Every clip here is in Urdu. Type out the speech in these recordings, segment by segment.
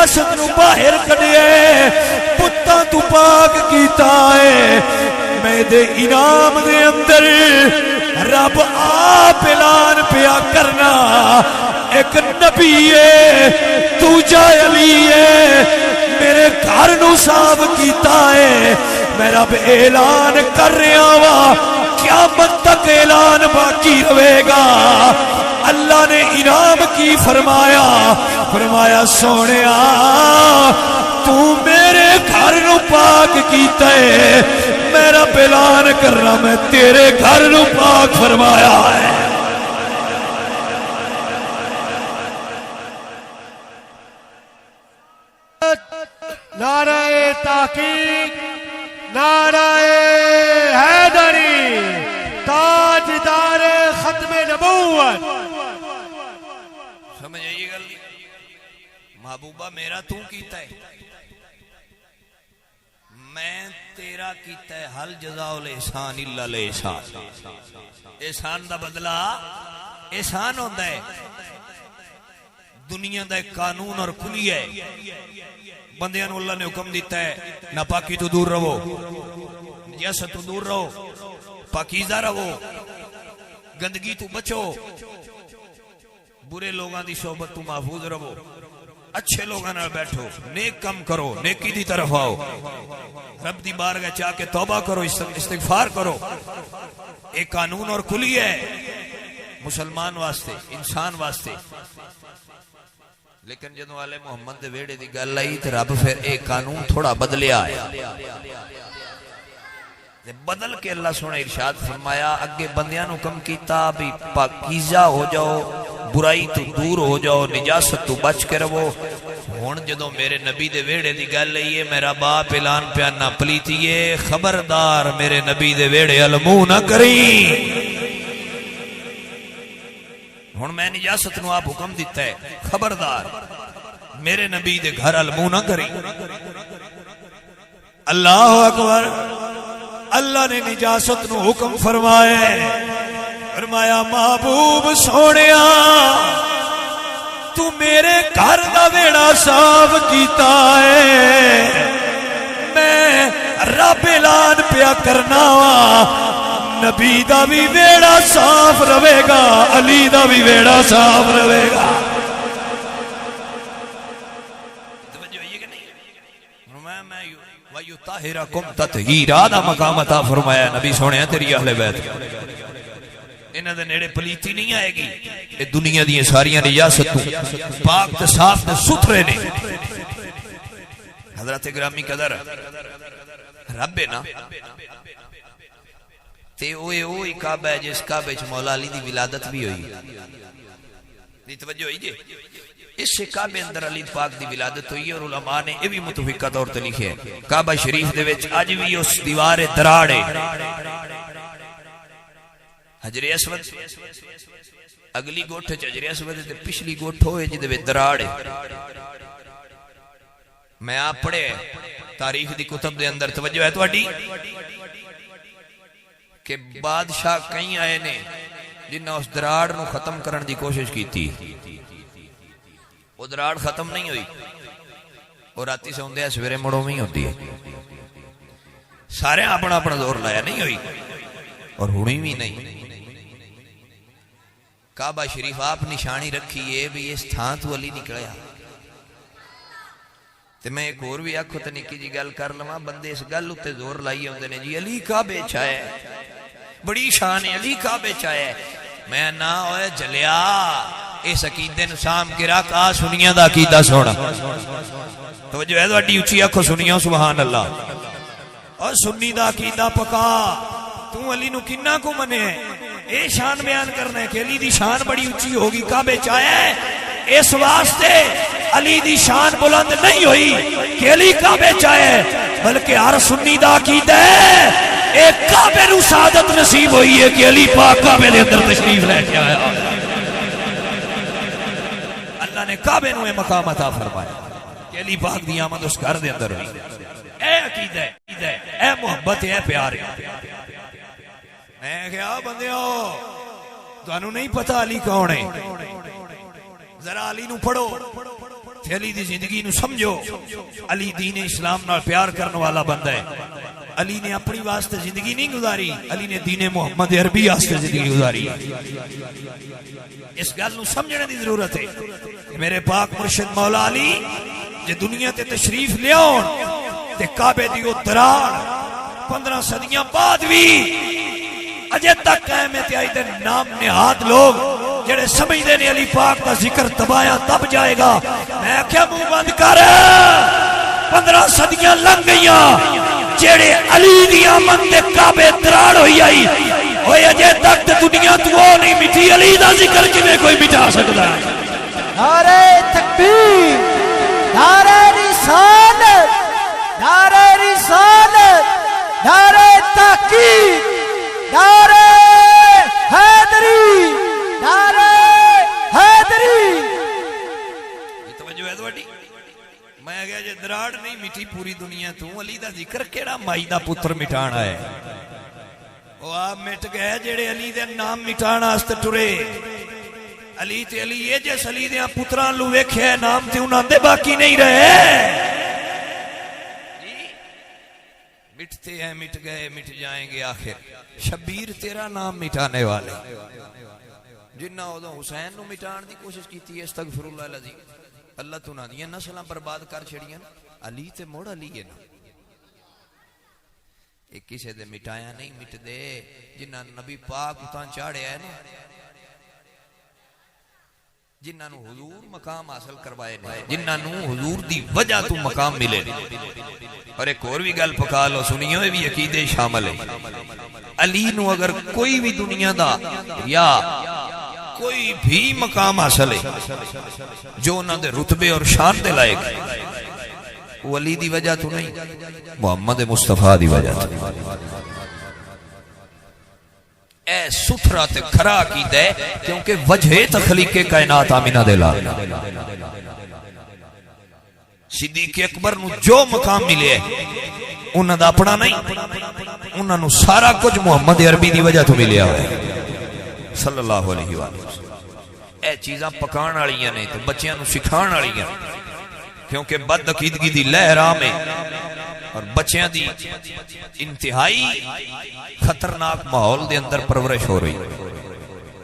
نجاست نو باہر کڈیا پتاں تو پاک کیتا ہے میں دے انعام دے اندر رب آپ اعلان پیا کرنا ایک نبی ہے دوجا علی ہے میرے گھر نو صاف کیتا ہے میں رب اعلان کر رہا وا قیامت تک اعلان باقی رہے گا اللہ نے انعام کی فرمایا فرمایا سونیا تو میرے گھر نو پاک کیتا ہے میرا اعلان کرنا میں تیرے گھر نو پاک فرمایا ہے نعرہ تحقیق نعرہ حیدری تاجدار ختم نبوت سمجھ آئیے گل محبوبہ میرا تو کیتا ہے میں تیرا کیتا ہے حل جزاء الاحسان الا الاحسان احسان دا بدلہ احسان ہوتا ہے دنیا دا ایک قانون اور کلیہ ہے بندیاں نو اللہ نے حکم دیتا ہے ناپاکی تو دور رہو نجاست تو دور رہو پاکیزہ رہو گندگی تو بچو برے لوگاں دی صحبت تو محفوظ رہو اچھے لوگاں نال بیٹھو نیک کم کرو نیکی دی طرف آؤ رب دی بارگاہ چاہ کے توبہ کرو استغفار کرو ایک قانون اور کلی ہے مسلمان واسطے انسان واسطے لیکن جدوں والے محمد دے ویڑے دی گل آئی تے رب پھر ایک قانون تھوڑا بدلیا ہے بدل کے اللہ سونے ارشاد فرمایا اگے بندیاں نو کم کیتا بھی پاکیزہ ہو جاؤ برائی تو دور ہو جاؤ نجاست تو بچ کے رہو ہن جدوں میرے نبی دے ویڑے دی گل آئی ہے میرا باپ اعلان پیا نہ پلیتیے خبردار میرے نبی دے ویڑے المو نہ کریں ہن میں نجاست نو آپ حکم دیتا ہے خبردار میرے نبی دے گھر المو نہ کریں اللہ اکبر اللہ نے نجاست نو حکم فرمایا فرمایا محبوب سونیا تو میرے گھر دا ویڑا صاف کیتا ہے میں رب اعلان پیا کرنا وا نبی دا بھی ویڑا صاف رہے گا علی دا بھی ویڑا صاف رہے گا وَيُطَهِّرَكُمْ تَطْهِيرًا دا مقام عطا فرمایا نبی سونے تیری اہل بیت انہاں دے نیڑے پلیتی نہیں آئے گی یہ دنیا دی ساریاں نجاست پاک تے صاف تے ستھرے نے حضرت گرامی قدر رب نا تے اوے کعبہ ہے جس کعبہ چ مولا علی دی ولادت بھی ہوئی دی توجہ ہوئی جی اس کعبے اندر علی پاک دی ولادت ہوئی اور علماء نے یہ بھی متفقہ طور تے لکھے ہے کعبہ شریف دے وچ اج بھی اس دیوار دراڑ ہے حجر اسود اگلی گوٹھ وچ حجر اسود تے پچھلی گوٹھ ہوئے جے دے وچ دراڑ ہے میں آپ پڑھے تاریخ دی کتب دے اندر توجہ ہے تہاڈی کہ بادشاہ کئی آئے نے جنہاں اس دراڑ نو ختم کرن دی کوشش کی تھی وہ دراڑ ختم نہیں ہوئی اور راتی سے ہوندے سویرے مڑوں میں ہی ہوتی ہے سارے اپنا اپنا زور لایا نہیں ہوئی اور ہوئی بھی نہیں کعبہ شریف آپ نشانی رکھی ہے بھی اس تھان تو علی نکلیا تے میں ایک اور بھی آکھو تے نکی جی گل کر لواں بندے اس گل اتے زور لائی ہوندے نے جی علی کعبے چ ہے بڑی شان ہے علی کعبے چ ہے میں نہ ہوئے جلیا اس عقیدے نو سام کے رکھ آ سنیاں دا عقیدہ سونا توجہ ہے تہاڈی اچھی آکھو سنیاں سبحان اللہ اور سنی دا عقیدہ پکا تو علی نو کنا کو منے ہے اے شان بیان کرنا ہے کہ علی دی شان بڑی اونچی ہوگی کعبے چ ہے اس واسطے علی دی شان بلند نہیں ہوئی کہ علی کعبے چ ہے بلکہ ہر سنی دا عقیدہ ہے ایک کعبے نو سعادت نصیب ہوئی ہے کہ علی پاک کعبے دے اندر تشریف لے کے آیا اللہ نے کعبے نو مقام عطا فرمایا کہ علی پاک دی آمد اس گھر دے اندر ہوئی اے عقیدہ ہے اے محبت ہے پیار ہے میں کہا بندیو تانوں نہیں پتہ علی کون ہے ذرا علی نو پڑھو تے علی دی زندگی نو سمجھو. علی دین اسلام نال پیار کرنے والا بندہ ہے. علی نے اپنی واسطے زندگی نہیں گزاری, علی نے دین محمد عربی واسطے زندگی گزاری. اس گل نو سمجھنے دی ضرورت ہے. میرے پاک مرشد مولا علی جے دنیا تے تشریف لیاؤن تے کعبے دی او دراڑ 15 صدیاں بعد بھی اجے تک قائم ہے. آئی دے نام نہاد لوگ جڑے سمجھدے نے علی پاک دا ذکر تبایا تب جائے گا. میں کیا منہ بند کر, 15 صدیاں لنگ گئیاں جڑے علی دی آمد تے کعبے دراڑ ہوئی آئی ہوئے اجے تک دنیا تو وہ نہیں مٹی. علی دا ذکر کیویں کوئی مٹا سکدا ہے؟ نعرہ تکبیر, نعرہ رسالت, نعرہ رسالت, نعرہ تحقیق, نعرہ حیدری, نعرہ حیدری. یہ توجہ ہے تواڈی؟ میں کہیا جے دراڑ نہیں مٹی پوری دنیا تو علی دا ذکر کیڑا مائی دا پتر مٹانا ہے؟ او آپ مٹ گئے جڑے علی دے نام مٹانا واسطے ٹرے. علی تے علی یہ جس علی دیاں پتراں لو ویکھیا نام تے انہاں دے باقی نہیں رہے. مٹتے ہیں, مٹ گئے, مٹ جائیں گے آخر. شبیر تیرا نام مٹانے والے جنہ ادو حسین نو مٹان دی کوشش کیتی ہے, استغفر اللہ العظیم, اللہ تو نہ دیاں نسلاں برباد کر چھڑیاں. علی تے موڑ علی ہے نا, ایک کسے دے مٹایا نہیں مٹ دے. جنہ نبی پاک اتاں چاڑیا ہے نا, جنہاں نو حضور مقام حاصل کروائے نے, جنہاں نو حضور دی وجہ تو مقام ملے. اور ایک اور بھی گل پکا لو سنیو, یہ بھی عقیدے شامل ہے. علی نو اگر کوئی بھی دنیا دا یا کوئی بھی مقام حاصل ہے جو انہاں دے رتبے اور شان دے لائق, وہ علی دی وجہ تو نہیں, محمد مصطفیٰ دی وجہ تو. اے ستھرا تے کھرا عقیدہ ہے, کیونکہ وجہ تخلیق کائنات آمینہ دے لا. صدیق اکبر نو جو مقام ملے ہے انہاں دا اپنا نہیں, انہاں نو سارا کچھ محمد عربی دی وجہ تو ملیا ہے صلی اللہ علیہ وآلہ وسلم. اے چیزاں پکان والیاں نے تے بچیاں نو سکھان والیاں, کیونکہ بد عقیدگی دی لہر عام ہے اور بچیاں دی انتہائی خطرناک ماحول دے اندر پرورش ہو رہی.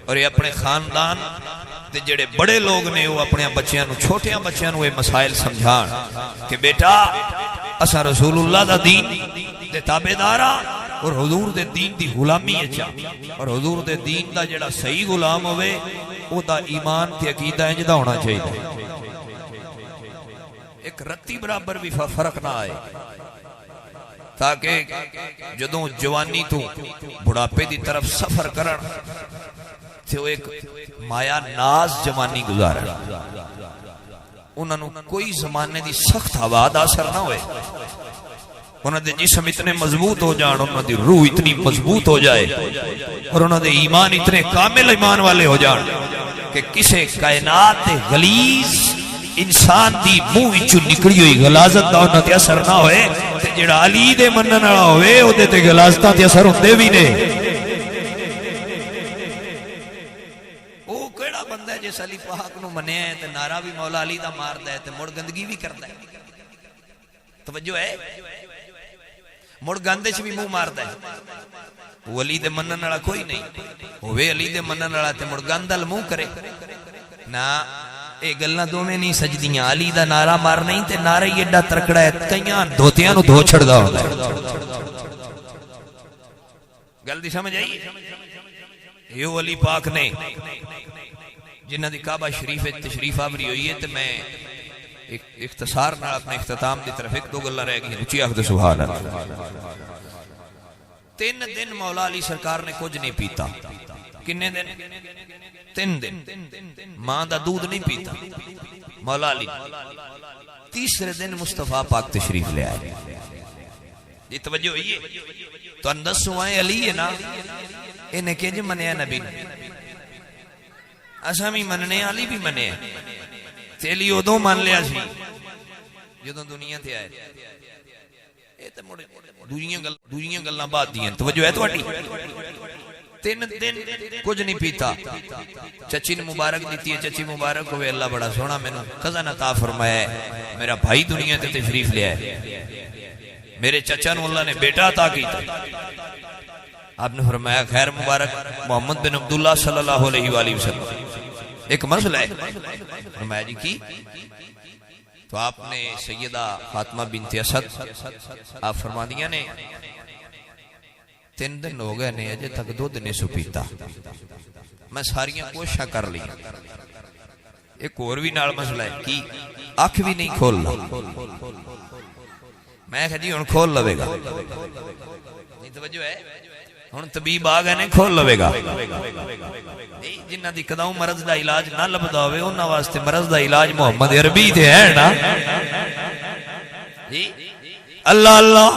اور یہ اپنے خاندان تے جڑے بڑے لوگ نے وہ اپنے بچیاں نو, چھوٹیاں بچیاں نو یہ مسائل سمجھان کہ بیٹا اسا رسول اللہ دا دین دے تابعداراں اور حضور دے دین دی غلامی اچھا, اور حضور دے دین دا جڑا صحیح غلام ہوئے او دا ایمان تے عقیدہ انج دا ہونا چاہیے. ایک رتی برابر بھی فرق نہ آئے, تاکہ جدوں جوانی تو بڑھاپے دی طرف سفر کرن تے وہ ایک مایا ناز جوانی گزارن, انہاں نو کوئی زمانے دی سخت ہوا دا اثر نہ ہوئے, انہاں دے جسم اتنے مضبوط ہو جان, انہاں دی روح اتنی مضبوط ہو جائے, اور انہاں دے ایمان اتنے کامل ایمان والے ہو جان کہ کسے کائنات دے غلیظ انسان دی منہ وچوں نکلی ہوئی غلاظت دا انہاں تے اثر نہ ہوئے. تے جڑا علی دے منن والا ہوئے او دے تے غلاظتاں تے اثر ہوندے بھی نے. او کیڑا بندہ ہے جس علی پاک نو منیا ہے تے نعرہ بھی مولا علی دا ماردا ہے تے مڑ گندگی بھی کردا ہے؟ توجہ ہے, مڑ گندے چ بھی منہ ماردا ہے. وہ علی دے منن والا کوئی نہیں ہوئے, علی دے منن والا تے مڑ گندل منہ کرے نا. اے گلاں دوویں نہیں سجدیاں. علی دا نعرہ مار نہیں تے نعرہ ہی ایڈا ترکڑا ہے کئیاں دھوتیاں نو دھو چھڑدا ہوندا ہے. گل دی سمجھ آئی؟ یہ علی پاک نے جنہ دی کعبہ شریف تشریف آوری ہوئی ہے. تے میں اختصار نال اپنے اختتام دی طرف ایک دو گلاں رہ گئی. اچھی آخد سبحان اللہ. 3 دن مولا علی سرکار نے کچھ نہیں پیتا. کنے دن؟ 3 دن. ماں دا دودھ نہیں پیتا مولا علی. تیسرے دن مصطفیٰ پاک تشریف لے آئے. یہ توجہ ہوئی ہے تو اندسوں آئے علی ہے نا, انہیں کہ جی منیا نبی نے, اساں بھی مننے, علی بھی منیا. تے علی ادوں مان لیا سی جدوں دنیا تے آئے. اے تے مڑ دوجیاں گلاں بعد دیاں. توجہ ہے تہاڈی؟ 3 دن کچھ نہیں پیتا. چچی نے مبارک دیتی ہے, چچی مبارک ہوئے, اللہ بڑا سونا مینوں خزانہ عطا فرمایا ہے, میرا بھائی دنیا تے تشریف لیا ہے, میرے چچا نو اللہ نے بیٹا عطا کیتا. آپ نے فرمایا خیر مبارک محمد بن عبداللہ صلی اللہ علیہ وآلہ وسلم, ایک مسئلہ ہے. فرمایا جی کی؟ تو آپ نے سیدہ فاطمہ بنت اسد آپ فرما دیا نے 3 دن ہو گئے نے اجے تک دودھ نہیں سو پیتا, میں ساریاں کوششاں کر لی. ایک اور بھی نال مسئلہ ہے کی اکھ بھی نہیں کھولنا. میں کہا جی ہن کھول لوے گا, نہیں توجہ ہے, ہن طبیب آ گئے نے کھول لوے گا. جنہ دی کداؤں مرض دا علاج نہ لبدا ہوئے انہاں واسطے مرض دا علاج محمد عربی تے ہے نا جی. اللہ اللہ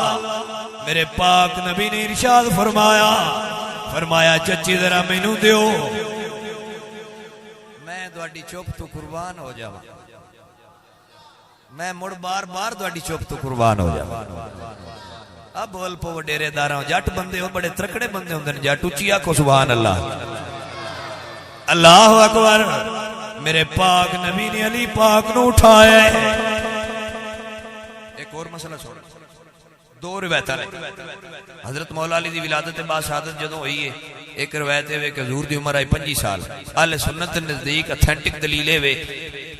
میرے پاک نبی نے ارشاد فرمایا چچی ذرا مینوں دیو, میں تہاڈی چپ تو قربان ہو جاواں, میں مڑ بار بار تہاڈی چپ تو قربان ہو جاواں. اب بول پو ڈیرے داراں جٹ بندے ہو بڑے ترکڑے بندے ہوندے نے, جٹ اچھی آکھو سبحان اللہ. اللہ اکبر. میرے پاک نبی نے علی پاک نو اٹھایا. ایک اور مسئلہ سن, 2 روایتاں نے. حضرت مولا علی دی ولادت با شہادت جدوں ہوئی ہے, ایک روایت ہے کہ حضور دی عمر آئی 25 سال. اہل سنت نزدیک اتھینٹک دلیل ہے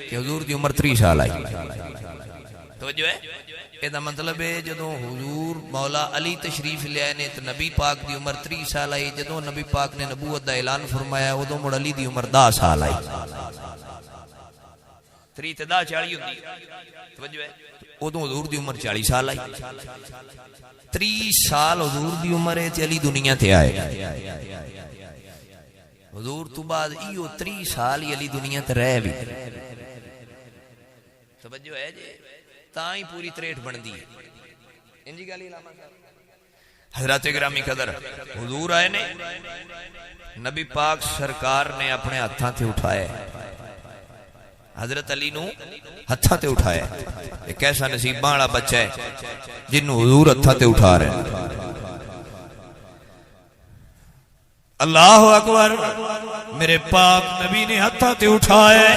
کہ حضور دی عمر 30 سال آئی. توجہ ہے, یہ مطلب ہے جدوں حضور مولا علی تشریف لے آئے نے تو نبی پاک دی عمر 30 سال آئی. جدوں نبی پاک نے نبوت دا اعلان فرمایا ادوں مڑ علی دی عمر 10 سال آئی. 3 تے 10 40 ہوندی. توجہ ہے, ادوں حضور دی عمر 40 سال آئی. 30 سال حضور دی عمر ہے تے علی دنیا تے آئے. حضور تو بعد ایو 30 سال ہی علی دنیا تے رہ بھی. توجہ ہے جی, تاں ہی پوری 63 بندی ہے. انجی گل علامہ صاحب. حضرت گرامی قدر حضور آئے نے, نبی پاک سرکار نے اپنے ہتھاں تے اٹھایا, حضرت علی نو ہتھاں تے اٹھایا. ایک ایسا نصیباں والا بچہ ہے جنوں حضور ہتھاں تے اٹھا رہے ہیں. اللہ اکبر. میرے پاک نبی نے ہتھاں تے اٹھایا,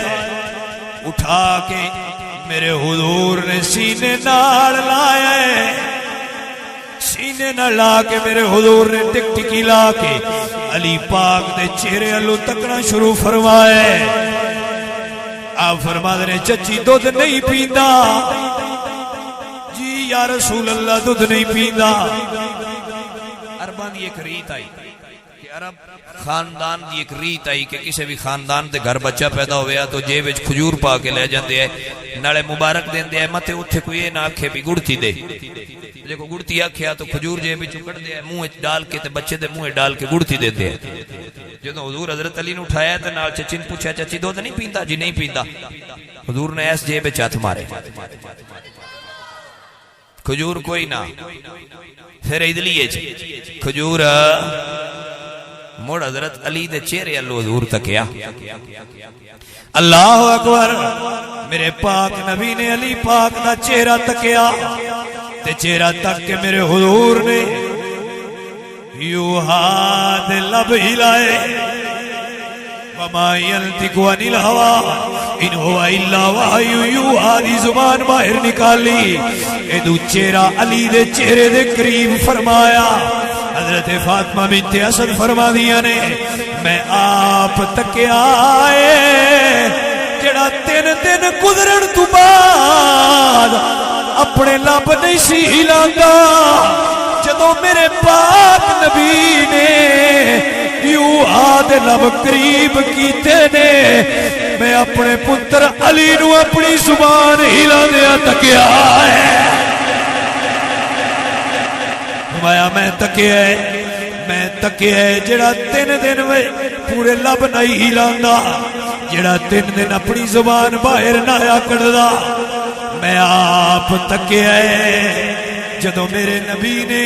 اٹھا کے میرے حضور نے سینے نال لایا ہے. سینے نال لا کے میرے حضور نے ٹک ٹکی لا کے علی پاک دے چہرے الو تکنا شروع فرمایا. آپ فرما دے چچی دودھ نہیں پیندا جی یا رسول اللہ, دودھ نہیں پیندا. عرباں دی ایک ریت آئی کہ عرب خاندان دی ایک ریت آئی کہ کسی بھی خاندان دے گھر بچہ پیدا ہویا تو جیب وچ کھجور پا کے لے جاندے ہیں, نالے مبارک دیندے ہیں. متے اوتھے کوئی اے نہ آکھے بھی گڑتی دے, جے کو گڑتی آکھیا تو کھجور جیب وچ کڈ دے منہ وچ ڈال کے تے بچے دے منہ ڈال کے گڑتی دیندے ہیں. جدوں حضور حضرت علی نے اٹھایا تے نال چچی نے پوچھا چچی دودھ نہیں پیندا جی؟ نہیں پیندا. حضور نے ایس جیب وچ ہاتھ مارے, کھجور کوئی نہ. پھر ادلیے کھجور مڑ حضرت علی دے چہرے اللہ حضور تکیا. اللہ اکبر. میرے پاک نبی نے علی پاک دا چہرہ تکیا تے چہرہ تک کے میرے حضور نے یو ہاتھ لب ہلائے. وما ينطق عن الهوى ان هو الا وحی یوحی دی زبان باہر نکالی. ادو چہرہ علی دے چہرے دے قریب فرمایا. حضرت فاطمہ بنت اسد فرما دیا نے میں آپ تکیا جڑا 3 دن گزرن تو بعد اپنے لب نہیں سی ہلاندا. جدوں میرے پاک نبی نے یوں آدھے لب قریب کیتے نے میں اپنے پتر علی نو اپنی زبان ہلا دیا تکیا ہے. میں تکیا ہے جڑا 3 دن میں پورے لب نہیں ہلاندا, جڑا 3 دن اپنی زبان باہر نہ آیا کڑدا. میں آپ تکیا ہے جدوں میرے نبی نے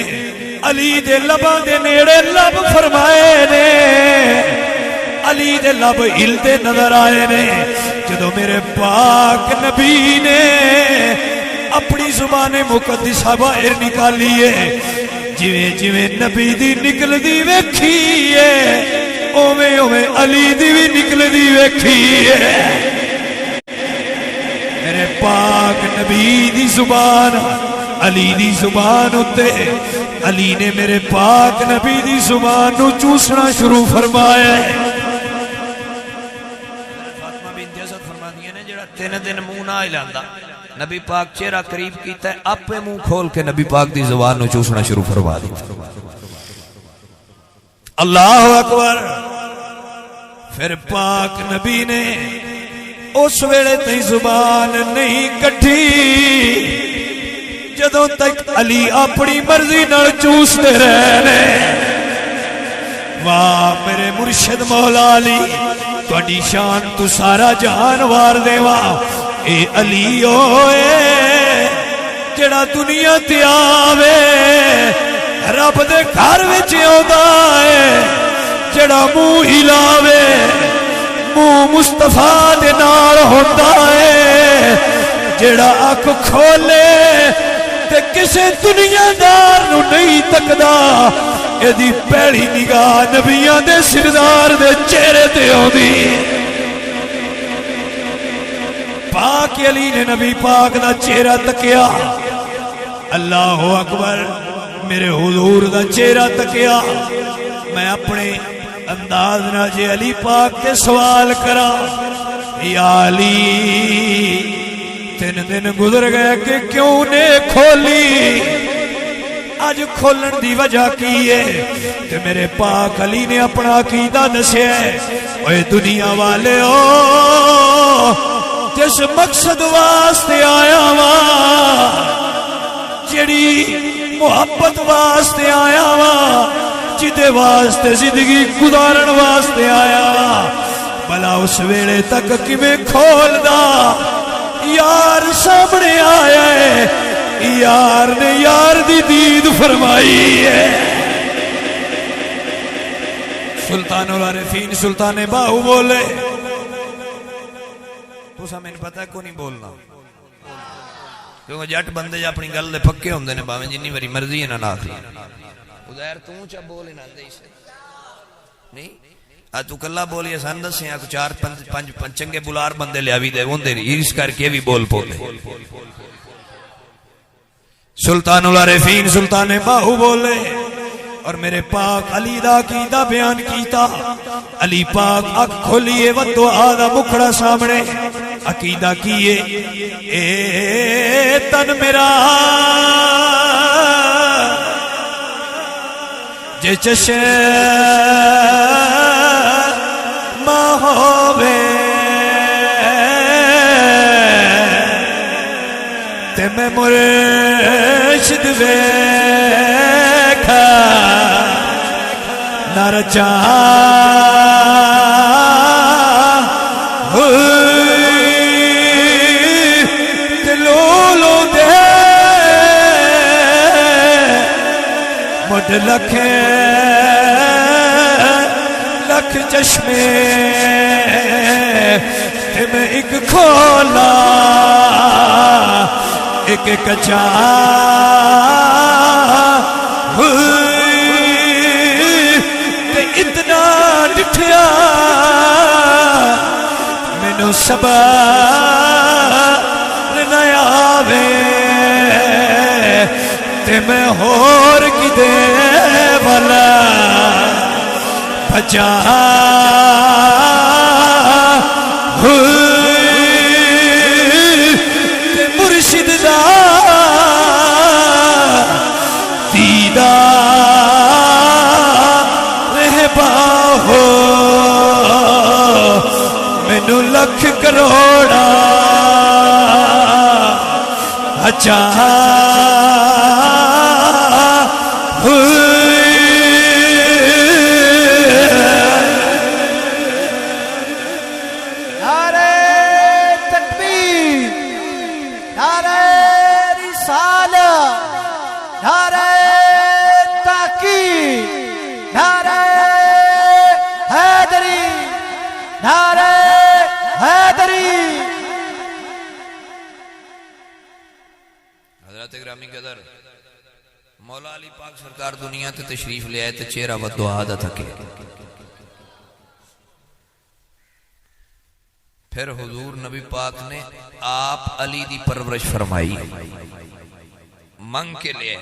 علی دے لباں دے نیڑے لب فرمائے نے, علی دے لب ہلدے نظر آئے نے. جدوں میرے پاک نبی نے اپنی زبان مقدسہ باہر نکالی ہے, جویں جویں نبی دی نکل دی ویکھیے اوویں اوویں علی دی بھی نکل دی ویکھیے میرے پاک نبی دی زبان علی دی زبان اتے علی نے میرے پاک نبی دی زبان نو چوسنا شروع فرمایا ہے فاطمہ بنت اسد فرماندی نے جڑا 3 دن منہ نہ ہلاندا نبی پاک چہرہ قریب کیتا ہے اپنے منہ کھول کے نبی پاک دی زبان نو چوسنا شروع فرما دی اللہ اکبر پھر پاک نبی نے اس ویلے تی زبان نہیں کٹھی جدوں تک علی اپنی مرضی نال چوستے رہنے واہ میرے مرشد مولا علی تہاڈی شان تو سارا جہان وار دیواں اے علی ہوئے جڑا دنیا تے آوے رب دے گھر وچ آوندا ہے جڑا منہ ہلاوے منہ مصطفیٰ دے نال ہوندا ہے جڑا اکھ کھولے تے کسے دنیا دار نو نہیں تکدا ایدی پہلی نگاہ نبیاں دے سردار دے چہرے تے ہوندی پاک علی نے نبی پاک دا چہرہ تکیا اللہ اکبر میرے حضور دا چہرہ تکیا میں اپنے انداز نہ جے علی پاک کے سوال کرا یا علی 3 دن گزر گئے کہ کیوں نے کھولی آج کھولن دی وجہ کی ہے کہ میرے پاک علی نے اپنا عقیدہ دسیا ہے اوے دنیا والے ہو جس مقصد واسطے آیا وہاں جڑی محبت واسطے آیا وہاں جدے واسطے زندگی گزارن واسطے آیا بلا اس ویلے تک کیویں کھول دا یار سامنے آیا ہے یار نے یار دی دید فرمائی ہے سلطان العارفین سلطان باہو بولے تو سا میں نے پتا ہے کو نہیں بولنا کیونکہ جٹ بندے جا اپنی گل دے پکے ہوندے نے باویں جنی میری مرضی ہے نہ ناخی ادھر تو چا بولے نہ دے سے نہیں تو کلا بولی سن دسیاں 4-5 چنگے بلار بندے لیاوی دے ہوندے ریس کر کے بھی بول پوندے سلطان العارفین سلطان باہو بولے اور میرے پاک علی دا عقیدہ بیان کیتا علی پاک اک کھولیے ودو آدھا مکھڑا سامنے عقیدہ کیے اے تن میرا جے چشے ماں ہووے تے میں مرشد ویکھا نہ رچا تے لولو دے مڈ لکھے لکھ چشمے تے میں ایک کھولا ایک کچا تے اتنا ڈٹھیا مینوں صبر نہ آوے تے میں ہور کدے والا بچا تے مرشد دا رہبا ہو مینوں لکھ کروڑا اچھا مولا علی پاک سرکار دنیا تے تشریف لے آئے تے چہرہ و دعا دا تھکے، پھر حضور نبی پاک نے آپ علی دی پرورش فرمائی، منگ کے لئے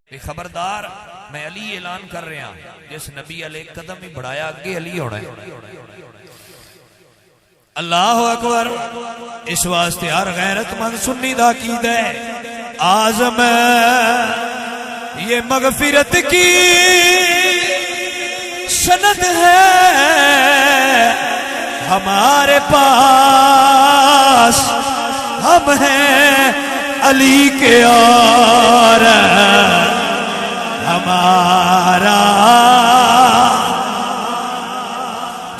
کہ خبردار میں علی اعلان کر رہا ہوں، جس نبی علیہ قدم ہی بڑھایا آگے علی ہونا ہے۔ اللہ اکبر، اس واسطے ہر غیرت مند سنی دا عقیدہ ہے آزم یہ مغفرت کی سند ہے ہمارے پاس، ہم ہیں علی کے اور ہمارا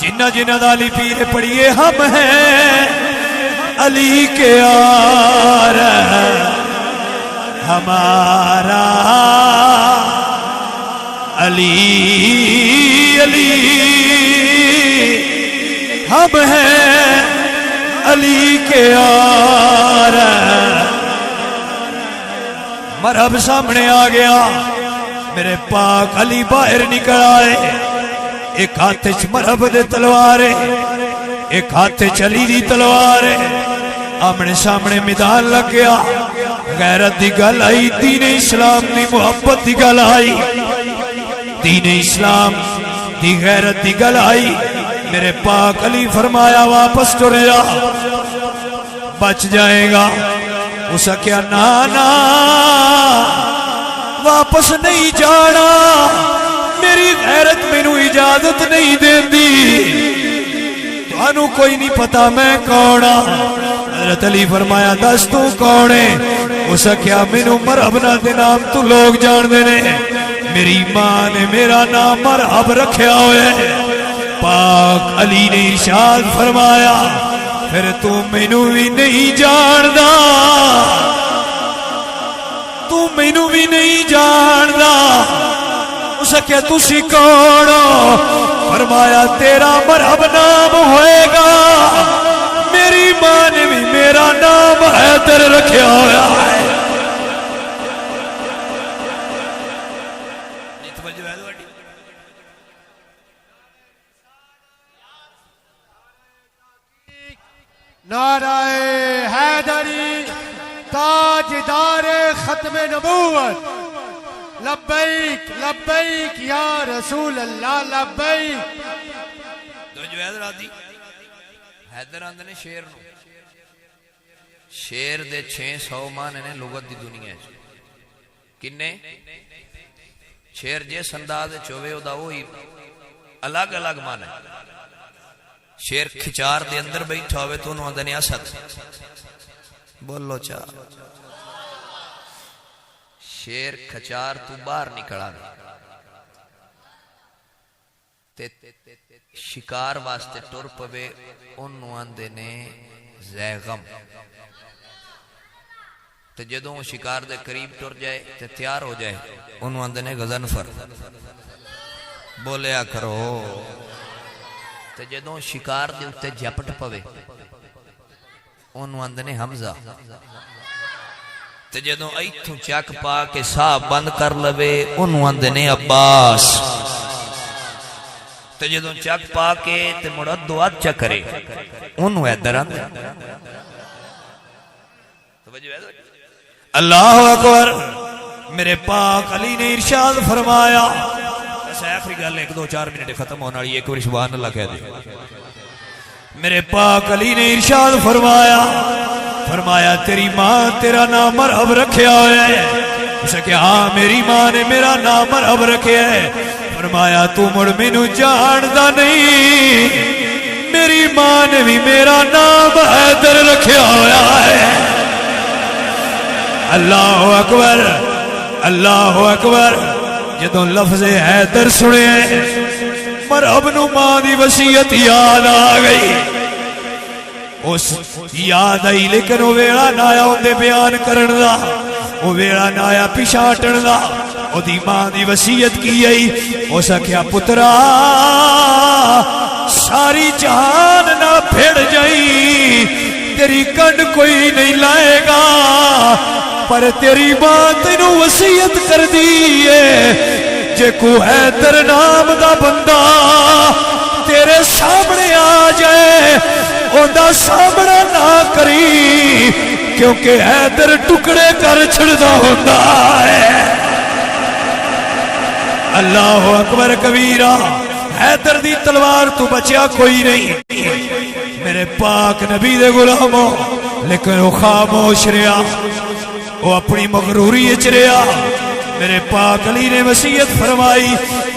جنہ جنہ دالی پیرے پڑھیے، ہم ہیں علی کے اور ہمارا علی علی، ہم ہیں علی کے اور مرحب سامنے آ گیا، میرے پاک علی باہر نکل آئے، ایک ہاتھ مرحب دے تلوار ہے، ایک ہاتھ علی دی تلوار ہے، آمنے سامنے میدان لگ گیا، غیرت دی گل آئی، دین اسلام دی محبت دی گل آئی، دین اسلام دی غیرت دی گل آئی، میرے پاک علی فرمایا واپس ٹر جا، بچ جائے گا۔ اسا کیا نانا واپس نہیں جانا، میری غیرت مینوں اجازت نہیں دیندی، تانوں کوئی نہیں پتا میں کون ہاں۔ حضرت علی فرمایا دس تو کون ہے؟ اسا کیا مینوں مرحب دے نام تو لوگ جان دے نے، میری ماں نے میرا نام مرحب رکھیا ہوئے ہے۔ پاک علی نے ارشاد فرمایا پھر تو مینوں بھی نہیں جاندا، تو مینوں بھی نہیں جاندا۔ اسا کیا تسی کون ہو؟ فرمایا تیرا مرحب نام ہوئے گا، میری ماں نے بھی میرا نام حیدر رکھیا ہوا ہے۔ نعرہ حیدری تاجدار ختم نبوت، لبیک لبیک یا رسول اللہ لبیک۔ تو جو حیدر آدھی حیدر آندھے نے شیر نو، شیر دے 600 مانے نے لغت دی دنیا ہے، کنے شیر جیس انداز چووے ہو دا وہی الگ الگ مانے۔ شیر کھچار دے اندر بیٹھا ہوئے تو انہوں آندھے نے اسد، بولو چاہ شیر کھچار تو باہر نکڑا تے شکار واسطے ٹر پوے، انہوں آندھے نے زیغم، تے جدوں شکار دے قریب ٹر جائے تے تیار ہو جائے، انہوں آندھے نے غضنفر، بولیا کرو۔ تے جدوں شکار دے اتے جپٹ پوے، انہوں آندھے نے حمزہ، تے جدوں ایتھوں چک پا کے ساہ بند کر لوے، انہوں آندھے نے عباس، تے جدوں چک پا کے تے مڑد دعات چا کرے، انہوں حیدر آندھے۔ اللہ اکبر، میرے پاک علی نے ارشاد فرمایا، ایسا آخری گل 1-2-4 منٹ ختم ہونا رہی، ایک اور سبحان اللہ کہہ دے۔ میرے پاک علی نے ارشاد فرمایا تیری ماں تیرا نام مرحب رکھیا ہویا ہے؟ اسے کہ ہاں میری ماں نے میرا نام مرحب رکھیا ہے۔ فرمایا تو مڑ مینوں جاندا نہیں، میری ماں نے بھی میرا نام حیدر رکھیا ہویا ہے۔ اللہ اکبر، اللہ اکبر، جدوں لفظ حیدر سنے مرحب نو ماں دی وصیت یاد آ گئی، اس یاد آئی، لیکن وہ ویڑا نہ آیا اندے بیان کرن دا، وہ ویڑا نہ آیا پچھاٹن دا، وہ دی ماں دی وصیت کی آئی، اس آکھیا پترا ساری جہان نہ پھڑ جائی، تیری کنڈ کوئی نہیں لائے گا، پر تیری ماں تینوں وصیت کر دی ہے جے کو حیدر نام دا بندہ تیرے سامنے آ جائے اوندا سامنا نہ کری کیونکہ حیدر ٹکڑے کر چھڑدا ہوندا ہے اللہ اکبر کبیرہ حیدر دی تلوار تو بچیا کوئی نہیں میرے پاک نبی دے غلاموں لیکن وہ خاموش رہا وہ اپنی مغروری اچ رہا میرے پاک علی نے وصیت فرمائی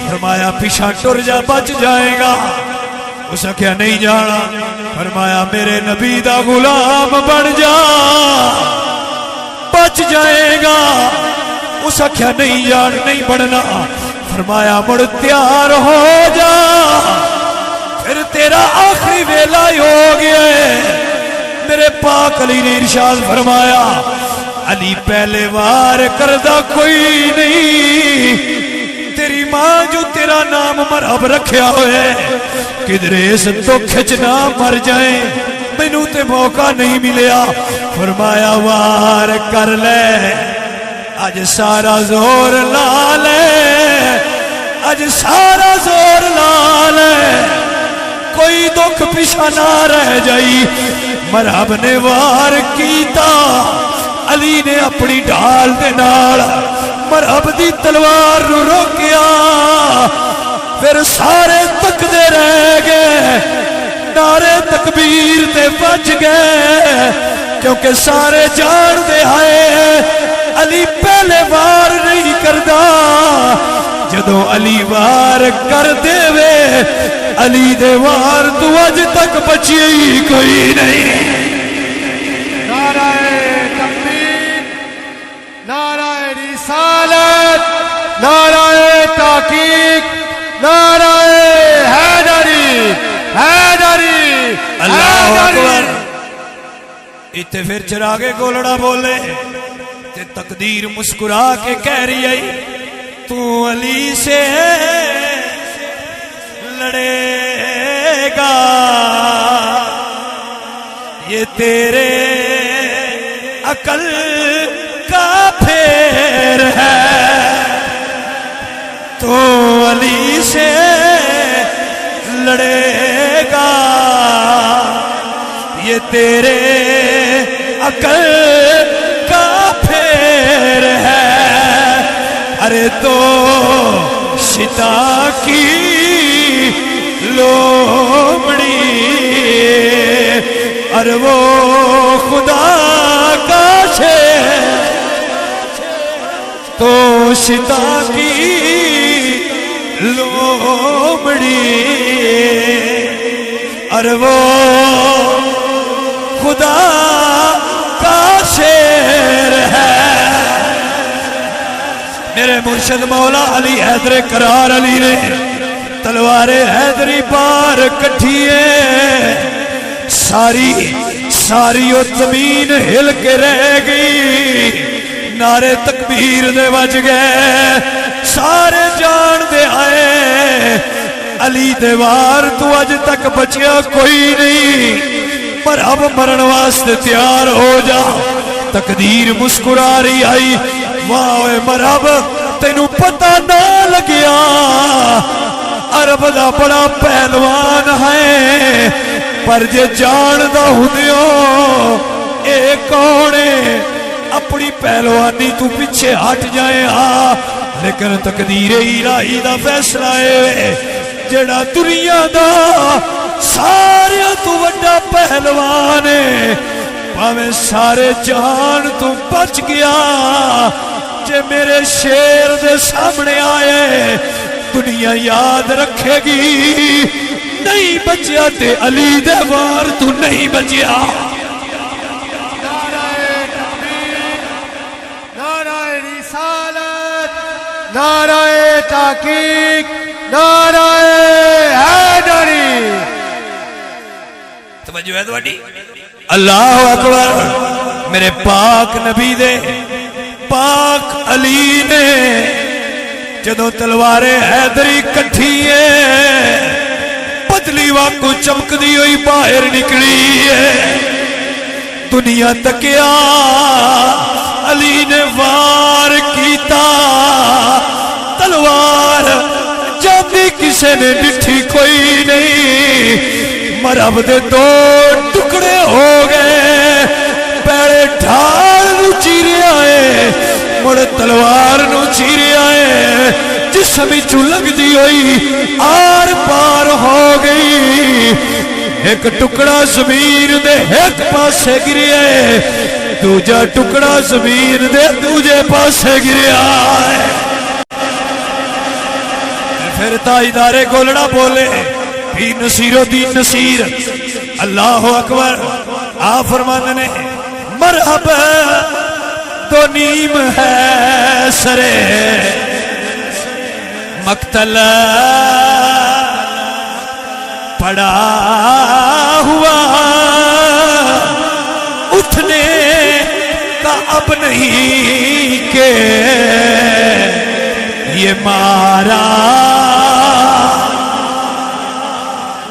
فرمایا پیچھا ٹر جا بچ جائے گا اس نے کیا نہیں جانا فرمایا میرے نبی دا غلام بن جا بچ جائے گا اس نے کیا نہیں جان نہیں بڑھنا فرمایا مڑ تیار ہو جا پھر تیرا آخری ویلا ہی ہو گیا ہے میرے پاک علی نے ارشاد فرمایا علی پہلے وار کردہ کوئی نہیں تیری ماں جو تیرا نام مرحب رکھیا ہوئے کدھرے اس تو کھچنا مر جائیں مینوں تے موقع نہیں ملیا فرمایا وار کر لے اج سارا زور لا لے اج سارا زور لا لے کوئی دکھ پیچھا نہ رہ جائی مرحب نے وار کیتا علی نے اپنی ڈھال دے نال مرحب دی تلوار نو روکیا پھر سارے تکدے رہ گئے نعرے تکبیر تے بچ گئے کیونکہ سارے جان دے آئے علی پہلے وار نہیں کردا جدو علی وار کر دے وے علی دے وار تو اج تک بچی کوئی نہیں نعرہ تکبیر نعرہ رسالت نعرہ تحقیق نعرہ حیدری حیدری اللہ اکبر اتنے پھر چراغے گولڑا بولے تے تقدیر مسکرا کے کہہ رہی آئی تو علی سے لڑے گا یہ تیرے عقل کا پھیر ہے تو علی سے لڑے گا یہ تیرے عقل کا پھیر ہے ارے تو شتا کی لومڑی اور وہ خدا کا شیر تو شتا کی لومڑی اور وہ خدا کا شیر ہے میرے مرشد مولا علی حیدر قرار علی نے تلوار حیدری بار کٹھیے ساری وہ زمین ہل کے رہ گئی نعرے تکبیر دے بج گئے سارے جان دے آئے علی دیوار تو اج تک بچیا کوئی نہیں پر اب مرن واسطے تیار ہو جا تقدیر مسکرا رہی آئی واہ مرحب تینوں پتہ نہ لگیا عرب دا بڑا پہلوان ہے پر جے جان دا ہندیوں اے کونے اپنی پہلوانی تو پیچھے ہٹ جائے ہاں لیکن تقدیر الہی دا فیصلہ ہے جڑا دنیا دا سارے تو وڈا پہلوان ہے پاویں سارے جان تو بچ گیا جے میرے شیر دے سامنے آئے دنیا یاد رکھے گی نہیں بچیا تے علی دے وار تو نہیں بچیا نعرہ رسالت نعرہ تحقیق نعرہ حیدری توجہ ہے تواڈی اللہ اکبر میرے پاک نبی دے پاک علی نے جدو تلوار حیدری کٹھیے پتلی واقو چمک دی ہوئی باہر نکلی ہے دنیا تکیا علی نے وار کیتا تلوار جاندی کسے نے ڈٹھی کوئی نہیں مرب دے دو ٹکڑے ہو گئے پیڑے ڈھال نو چیرے آئے مڑ تلوار نو چیرے آئے جسم چو لگ دی ہوئی آر پار ہو گئی ایک ٹکڑا زمین دے ایک پاسے گریا دوجا ٹکڑا زمین دے دوجے پاسے گریا پھر تاجدار گولڑا بولے بھی نصیر و دین نصیر اللہ اکبر آ فرمانے نے مرحب تو نیم ہے سرے مقتل پڑا ہوا اٹھنے کا اب نہیں کہ یہ مارا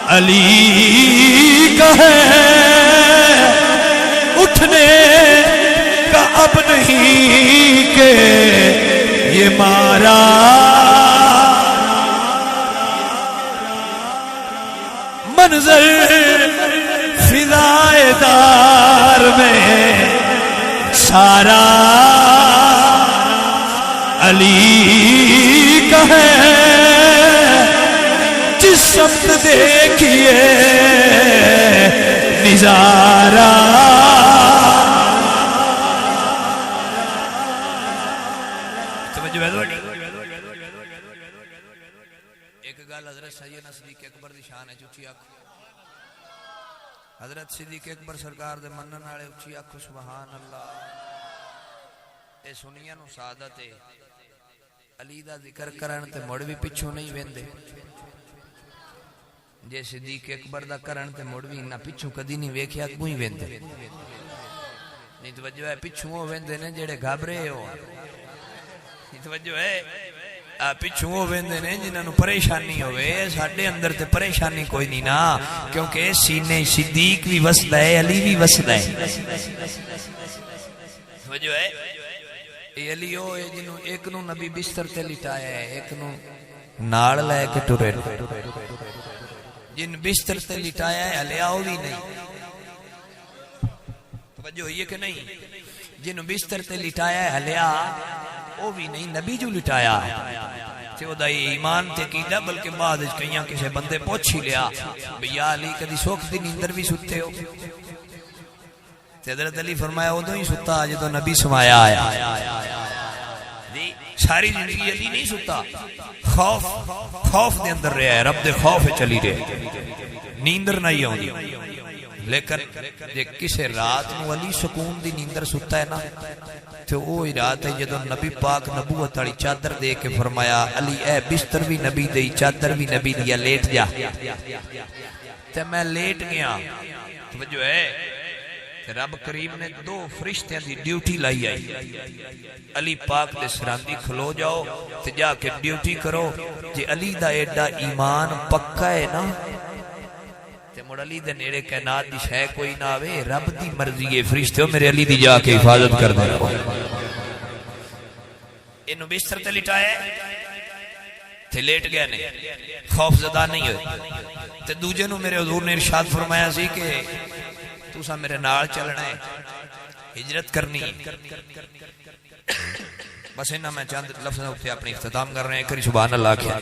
علی کا ہے اٹھنے کا اب نہیں کہ یہ مارا منظر فضائے دار میں سارا علی کا ہے جس سمت دیکھئے نظارہ ایک گل حضرت سیدنا صدیق اکبر دی شان ہے اچھی آنکھ حضرت صدیق اکبر سرکار دے منن والے اچھی آنکھ سبحان اللہ اے سنیاں نو سعادت ہے علی دا ذکر کرن تے مڑ بھی پچھوں نہیں ویندے جے صدیق اکبر دا کرن تے مڑ بھی انہاں پچھوں کدی نہیں ویکھیا کوئی ویندے نہیں توجہ ہے پچھوں ویندے نے جڑے گھبرے ہو نہیں توجہ ہے پچھوں ویندے نے جنہاں نو پریشانی ہوئے ساڈے اندر تے پریشانی کوئی نہیں نا کیونکہ سینے صدیق بھی وسدا ہے علی بھی وسدا ہے توجہ ہے اے علی او جنوں ایک نو نبی بستر تے لٹایا ہے ایک نو نال لے کے ٹرے جن بستر تے لٹایا ہے ہلیا او بھی نہیں توجہ ہوئی ہے کہ نہیں جن بستر تے لٹایا ہے ہلیا او بھی نہیں نبی جو لٹایا تے او دا ایمان تے کیتا بلکہ بعد وچ کئیاں کسے بندے پوچھ ہی لیا بھیا علی کدی سوکھ دی نیندر بھی ستے ہو تے حضرت علی فرمایا اودوں ہی ستا جدوں نبی سمایا آیا ساری زندگی علی نہیں ستا خوف دے اندر رہا ہے رب دے خوف چلی رہے نیندر نہیں ہوندی لیکن جے کسے رات نو علی سکون دی نیندر ستا ہے نا تو وہی رات ہے جدوں نبی پاک نبوت والی چادر دے کے فرمایا علی اے بستر بھی نبی دی چادر بھی نبی دی لیٹ جا تے میں لیٹ گیا توجہ ہے رب کریم نے دو فرشتیاں دی ڈیوٹی لائی آئی علی پاک دے سراندی کھلو جاؤ تے جا کے ڈیوٹی کرو جے علی دا ایڈا ایمان پکا ہے نا تے مڑ علی دے نیڑے کائنات دی شے کوئی نہ آوے رب دی مرضی ہے فرشتیوں میرے علی دی جا کے حفاظت کر دے انہوں بستر تے لٹایا تے لیٹ گیا نے خوف زدہ نہیں ہوئی تے دوجے نو میرے حضور نے ارشاد فرمایا سی کہ تو سا میرے نال چلنا ہے ہجرت کرنی ہے بس انہاں میں چند لفظوں اٹھے اپنی اختتام کر رہے ہیں کری سبحان اللہ کیا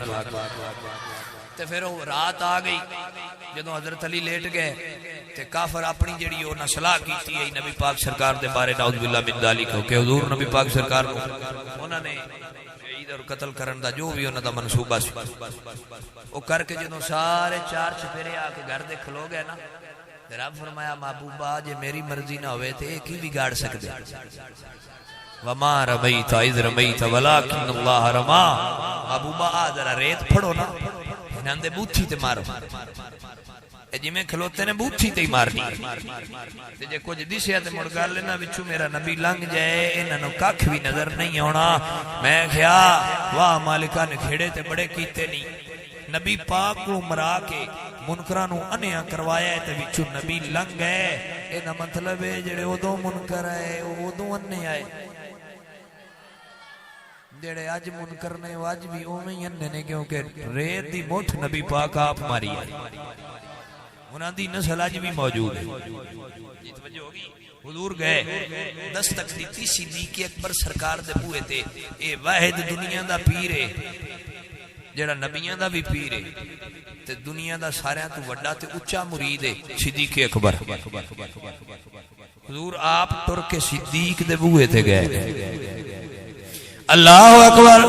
تے پھر وہ رات آ گئی جدوں حضرت علی لیٹ گئے تے کافر اپنی جڑی او نصلاح کیتی ہے نبی پاک سرکار دے بارے نعوذ باللہ من ذالک کہ حضور نبی پاک سرکار کو انہاں نے شہید اور قتل کرن دا جو بھی انہاں دا منصوبہ سی او کر کے جدوں سارے چار چپیرے آ کے گھر دے کھلو گئے نا رب فرمایا محبوبہ جے میری مرضی نہ ہوئے تھے ایک ہی بگاڑ سکتے وما رمیت اذ رمیت ولکن اللہ رما محبوبہ آ ذرا ریت پھڑو نا انہاں دے بوتھی تے مارو جی میں کھلوتے نے بوتھی تے ہی مارنی تے جے کچھ دسیا تے مڑ گل لینا وچوں میرا نبی لنگ جائے انہاں نوں ککھ بھی نظر نہیں آنا میں کہیا واہ مالکا نے کھیڑے تے بڑے کیتے نہیں نبی پاک کو مرا کے منکراں نو انیا کروایا ہے تے وچوں نبی لنگ ہے اے دا مطلب ہے جڑے اودوں منکر آئے اودوں انے آئے جڑے اج منکر نے وہ اج بھی اوویں ہی انے نے کیونکہ ریت دی مٹھ نبی پاک آپ ماری ہے انہاں دی نسل اج بھی موجود ہے جی توجہ ہوگی حضور گئے دستک دیتی صدیق اکبر سرکار دے بوئے تے اے واحد دنیا دا پیر ہے جڑا نبیاں دا بھی پیر ہے تے دنیا دا سارے تو وڈا تے اچا مرید ہے صدیق اکبر حضور آپ ٹر کے صدیق دے بوئے تے گئے اللہ اکبر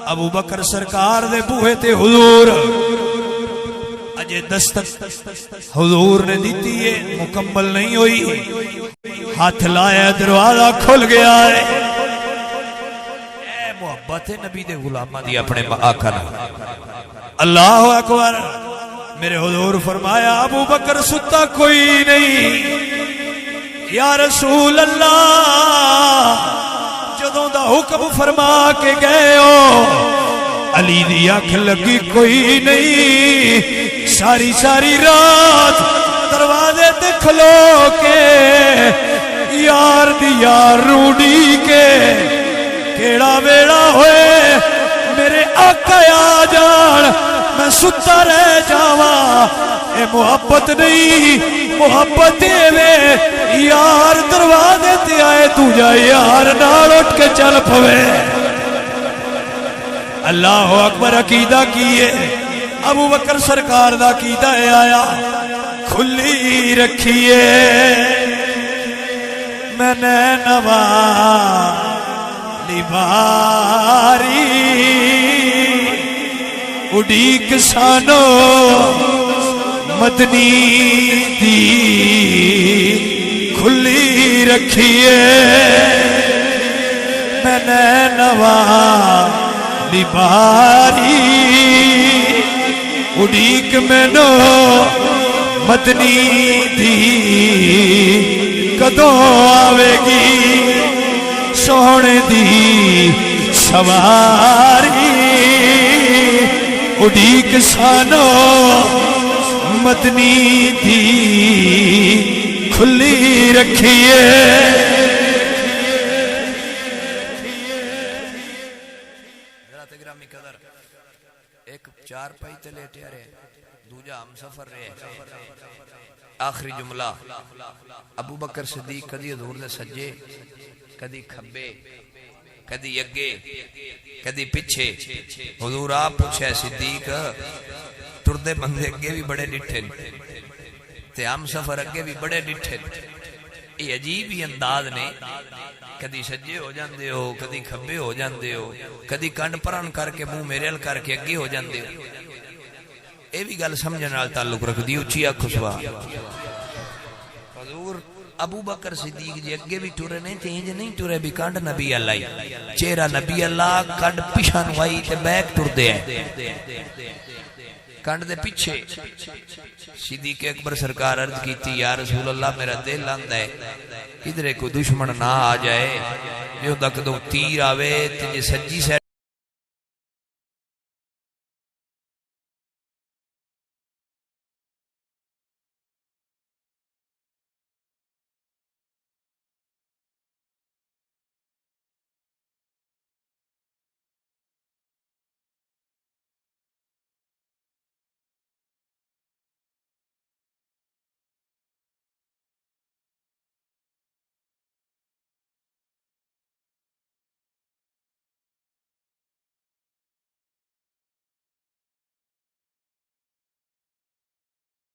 ابو بکر سرکار دے بوئے تے حضور اجے دستک حضور نے دیتی ہے مکمل نہیں ہوئی ہاتھ لایا دروازہ کھل گیا ہے اے محبت نبی دے غلامہ دی اپنے آقا نال اللہ اکبر میرے حضور فرمایا ابو بکر ستا کوئی نہیں یا رسول اللہ جدوں دا حکم فرما کے گئے ہو علی دی آنکھ لگی کوئی نہیں ساری ساری رات دروازے تے کھلو کے یار دی یار روڑی کے کیڑا ویڑا ہوئے میرے آقا آ جان میں ستا رہ جاواں اے محبت نہیں محبت وے یار دروازے تے آئے تو جا یار نال اٹھ کے چل پوے اللہ اکبر عقیدہ کیے ابو بکر سرکار دا عقیدہ آیا کھلی رکھیے میں نے نوا باری اڈیک سانو مدنی دی کھلی رکھیے میں نے نوا باری اڈیک مینو مدنی دی کدوں آوے گی سونے دی سواری اڈیک سانو مدنی دی کھلی رکھیے ایک چار پائی تے لیٹیا رہے دوجا ہم سفر رہے آخری جملہ ابو بکر صدیق کدی حضور دے سجے کدی کھبے کدی اگے کدی پیچھے حضور آپ پوچھے صدیق ٹردے بندے اگے بھی بڑے ڈٹھے تے ہم سفر اگے بھی بڑے ڈٹھے یہ عجیب ہی انداز نے کدی سجے ہو جاندے ہو کدی کھبے ہو جاندے ہو کدی کنڈ پران کر کے منہ میرے ال کر کے اگے ہو جاندے ہو اے بھی گل سمجھن نال تعلق رکھ دی اچھی آکھو سبحان حضور ابو بکر صدیق جی اگے بھی ٹرے نہیں تے انج نہیں ٹرے بھی کنڈ نبی اللہ چہرہ نبی اللہ کنڈ پیچھے نوائی تے بیک ٹر دے کنڈ دے پیچھے صدیق اکبر سرکار عرض کیتی یا رسول اللہ میرا دل لاندا ہے کدھرے کوئی دشمن نہ آ جائے جو تک دو تیر آوے تے سجی سے